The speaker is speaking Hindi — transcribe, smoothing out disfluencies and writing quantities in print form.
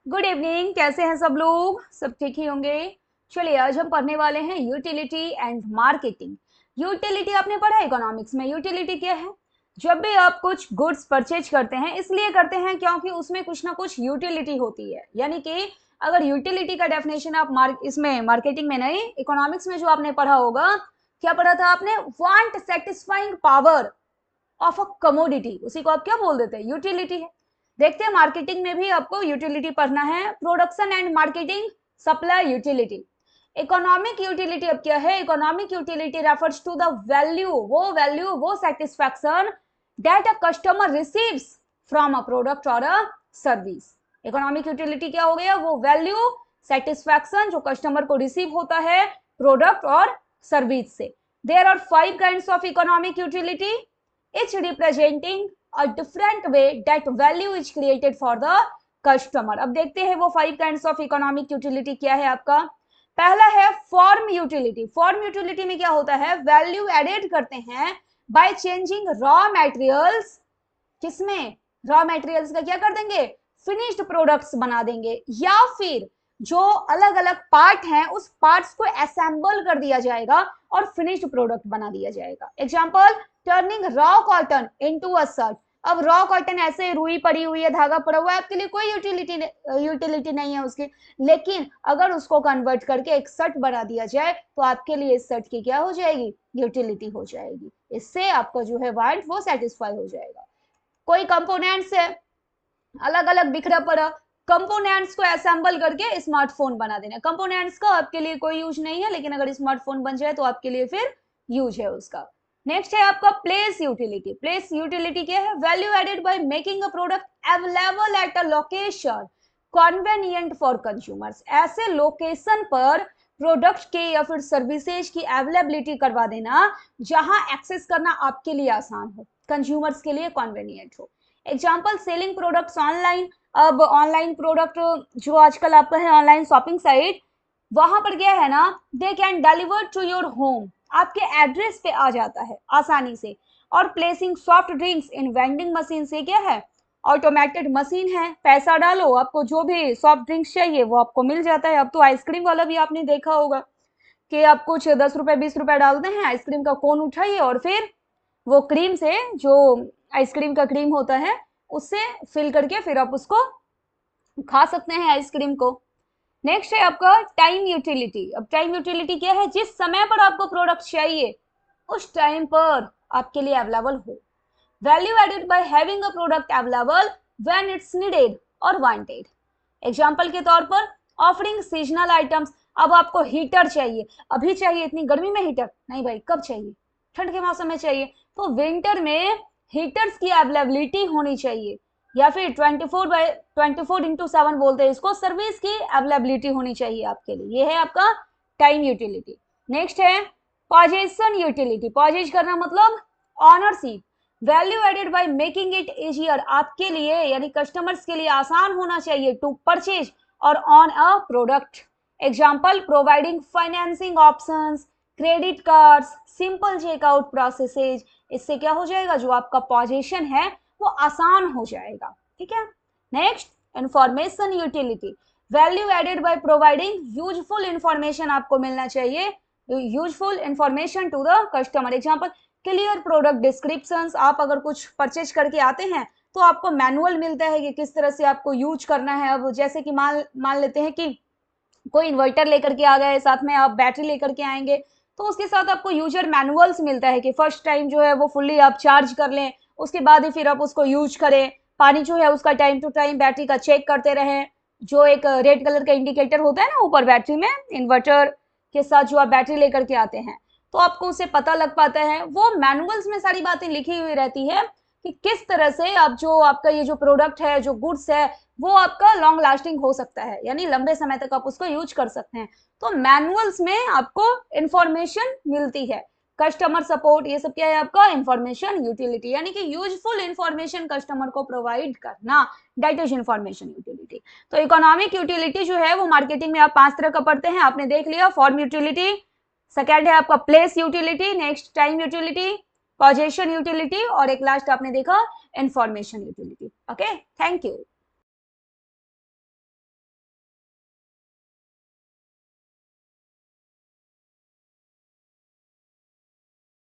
Good evening. कैसे हैं सब लोग? सब ठीक ही होंगे। चलिए आज हम पढ़ने वाले हैं यूटिलिटी एंड मार्केटिंग। यूटिलिटी आपने पढ़ा इकोनॉमिक्स में। यूटिलिटी क्या है? जब भी आप कुछ गुड्स परचेज करते हैं इसलिए करते हैं क्योंकि उसमें कुछ ना कुछ यूटिलिटी होती है। यानी कि अगर यूटिलिटी का डेफिनेशन आप इसमें मार्केटिंग में नहीं, इकोनॉमिक्स में जो आपने पढ़ा होगा, क्या पढ़ा था आपने? Want satisfying power of a commodity, उसी को आप क्या बोल देते हैं? यूटिलिटी है। देखते हैं मार्केटिंग में भी आपको यूटिलिटी पढ़ना है। Production and marketing, supply utility. Economic utility अब क्या है? Economic utility refers to the value, वो satisfaction that a customer receives from a product और अ सर्विस। इकोनॉमिक यूटिलिटी क्या हो गया? वो वैल्यू, सेटिस्फैक्शन जो कस्टमर को रिसीव होता है प्रोडक्ट और सर्विस से। There are 5 kinds of economic utility, each representing a different way that value is created for the customer। अब देखते हैं वो 5 kinds of economic utility क्या है आपका। पहला है फॉर्म यूटिलिटी। फॉर्म यूटिलिटी में क्या होता है? वैल्यू एडेड करते हैं बाय चेंजिंग रॉ मटेरियल्स। किसमें? रॉ मटेरियल्स का क्या कर देंगे? फिनिश्ड प्रोडक्ट्स बना देंगे, या फिर जो अलग अलग पार्ट हैं उस पार्ट्स को असेंबल कर दिया जाएगा और फिनिश्ड प्रोडक्ट बना दिया जाएगा। Example, turning raw cotton into a shirt. अब रॉ कॉटन ऐसे रुई पड़ी हुई है, धागा पड़ा हुआ है, आपके लिए कोई यूटिलिटी नहीं है उसकी। लेकिन अगर उसको कन्वर्ट करके एक शर्ट बना दिया जाए तो आपके लिए इस शर्ट की क्या हो जाएगी? यूटिलिटी हो जाएगी। इससे आपका जो है वांट वो सेटिस्फाई हो जाएगा। कोई कंपोनेंट्स है अलग अलग बिखरा पड़ा, कंपोनेंट्स को असेंबल करके स्मार्टफोन बना देना। कंपोनेंट्स का आपके लिए कोई यूज नहीं है, लेकिन अगर स्मार्टफोन बन जाए तो आपके लिए फिर यूज है उसका। नेक्स्ट है आपका प्लेस यूटिलिटी। प्लेस यूटिलिटी क्या है? Value added by making a product available at a location convenient for consumers. ऐसे लोकेशन पर प्रोडक्ट के या फिर सर्विसेज की अवेलेबिलिटी करवा देना जहां एक्सेस करना आपके लिए आसान हो, कंज्यूमर्स के लिए कन्वीनियंट हो। Example, selling products online. अब ऑनलाइन प्रोडक्ट जो आजकल आपका है ऑनलाइन शॉपिंग साइट, वहां पर क्या है ना, they can deliver to your home, आपके एड्रेस पे आ जाता है आसानी से। और placing soft drinks in vending machine से क्या है? ऑटोमेटेड मशीन है, पैसा डालो आपको जो भी सॉफ्ट ड्रिंक्स चाहिए वो आपको मिल जाता है। अब तो आइसक्रीम वाला भी आपने देखा होगा कि आप कुछ 10 रुपए 20 रुपए डालते हैं, आइसक्रीम का कोन उठाइए और फिर वो क्रीम से, जो आइसक्रीम का क्रीम होता है उससे फिल करके फिर आप उसको खा सकते हैं आइसक्रीम को। नेक्स्ट है आपका टाइम यूटिलिटी। अब टाइम यूटिलिटी क्या है? जिस समय पर आपको प्रोडक्ट चाहिए उस टाइम पर आपके लिए अवेलेबल हो। Value added by having a product available when it's needed और वांटेड। एग्जांपल के तौर पर ऑफरिंग सीजनल आइटम्स। अब आपको हीटर चाहिए, अभी चाहिए, इतनी गर्मी में हीटर नहीं भाई, कब चाहिए? ठंड के मौसम में चाहिए। तो विंटर में हीटर्स की अवेलेबिलिटी होनी चाहिए, या फिर 24/7 बोलते हैं इसको, सर्विस की अवेलेबिलिटी होनी चाहिए आपके लिए। ये है आपका टाइम यूटिलिटी। नेक्स्ट है पॉजेशन यूटिलिटी। पॉजेज करना मतलब ownership. Value added by making it easier, आपके लिए यानी कस्टमर्स के लिए आसान होना चाहिए टू परचेज और own a product. Example, providing financing options, credit cards, simple checkout processes. इससे क्या हो जाएगा? जो आपका पॉजेशन है वो आसान हो जाएगा। ठीक है। Next, information utility. Value added by providing useful information, आपको मिलना चाहिए useful information to the customer. Example, clear product descriptions. आप अगर कुछ परचेज करके आते हैं तो आपको मैनुअल मिलता है कि किस तरह से आपको यूज करना है। अब जैसे कि मान लेते हैं कि कोई इन्वर्टर लेकर के आ गए, साथ में आप बैटरी लेकर के आएंगे, तो उसके साथ आपको यूजर मैनुअल्स मिलता है कि फर्स्ट टाइम जो है वो फुल्ली आप चार्ज कर लें, उसके बाद ही फिर आप उसको यूज करें। पानी जो है उसका टाइम टू टाइम बैटरी का चेक करते रहें। जो एक रेड कलर का इंडिकेटर होता है ना ऊपर बैटरी में, इन्वर्टर के साथ जो आप बैटरी लेकर के आते हैं, तो आपको उससे पता लग पाता है। वो मैनुअल्स में सारी बातें लिखी हुई रहती है कि किस तरह से आप जो आपका ये जो प्रोडक्ट है, जो गुड्स है, वो आपका लॉन्ग लास्टिंग हो सकता है, यानी लंबे समय तक आप उसको यूज कर सकते हैं। तो मैनुअल्स में आपको इंफॉर्मेशन मिलती है। कस्टमर सपोर्ट, ये सब क्या है आपका? इंफॉर्मेशन यूटिलिटी, यानी कि यूजफुल इंफॉर्मेशन कस्टमर को प्रोवाइड करना, दैट इज इंफॉर्मेशन यूटिलिटी। तो इकोनॉमिक यूटिलिटी जो है वो मार्केटिंग में आप 5 तरह का पढ़ते हैं, आपने देख लिया। फॉर्म यूटिलिटी, सेकेंड है आपका place utility, next time utility, possession utility, और एक लास्ट आपने देखा information utility. Okay, thank you.